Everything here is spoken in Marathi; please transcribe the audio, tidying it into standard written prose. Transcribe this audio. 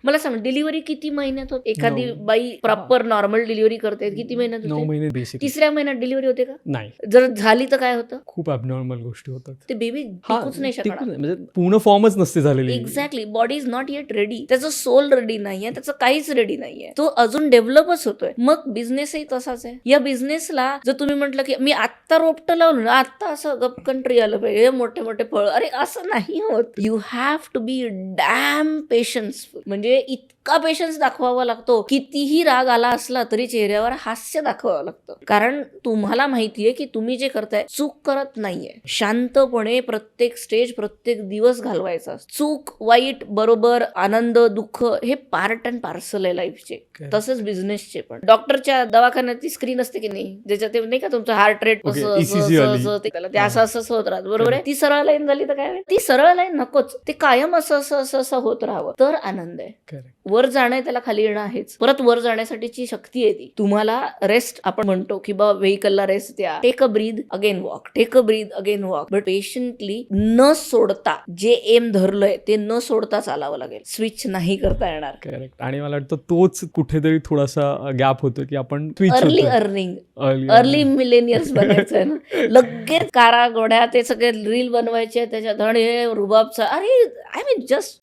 मला सांग, डिलिव्हरी किती महिन्यात होते? एखादी बाई प्रॉपर नॉर्मल डिलिव्हरी करते किती महिन्यात 9 होते? महिने बेसिक. तिसऱ्या महिन्यात डिलिव्हरी होते का? नाही, जर झाली तर काय होतं? खूप ॲबनॉर्मल गोष्टी होतात. ते बेबी टिकूच नाही शकणार. म्हणजे पूर्ण फॉर्मच नसते झालेली. Exactly. Body is not eight ready. त्याचं सोल रेडी नाहीये, त्याचं काहीच रेडी नाहीये. तो अजून डेव्हलपच होतोय. मग बिझनेसही तसाच आहे. या बिझनेसला जर तुम्ही म्हटलं की मी आत्ता रोपटं लावलं ना, आत्ता असं गपकंट्री आलं पाहिजे, मोठे मोठे फळ, अरे असं नाही होत. You have to be damn patientful. म्हणजे इतका पेशन्स दाखवावा लागतो. कितीही राग आला असला तरी चेहऱ्यावर हास्य दाखवावं लागतं. कारण तुम्हाला माहितीये की तुम्ही जे करताय चूक करत नाहीये. शांतपणे प्रत्येक स्टेज, प्रत्येक दिवस घालवायचा. चूक, वाईट, बरोबर, आनंद, दुःख हे पार्ट अँड पार्सल आहे लाईफचे. तसंच बिझनेसचे पण. डॉक्टरच्या दवाखान्यात ती स्क्रीन असते की नाही, ज्याच्यात ते नाही का तुमचं हार्ट रेट Okay, असं ECG वाली. असं ते असं होत राहत. बरोबर आहे. ती सरळ लाईन झाली तर काय होईल? ती सरळ लाईन नकोच. ते कायम असं होत राहावं तर आनंद आहे. Correct. वर जाणं त्याला खाली येणं आहेच. परत वर जाण्यासाठीची शक्ती आहे ती. तुम्हाला रेस्ट आपण म्हणतो की बाबा व्हेकलला रेस्ट द्या. Take a breath again walk, take a breath again walk. But patiently न सोडता जे एम धरलंय ते न सोडता चालावं लागेल. स्विच नाही करता येणार. करेक्ट. आणि मला वाटतं तोच कुठेतरी थोडासा गॅप होतो की आपण अर्ली अर्निंग, अर्ली मिलेनियर्स बनायचं आहे ना. लगेच कारा गोड्या ते सगळे रील बनवायचे त्याच्यात आणि हे रुबाबचा, अरे आय मीन जस्ट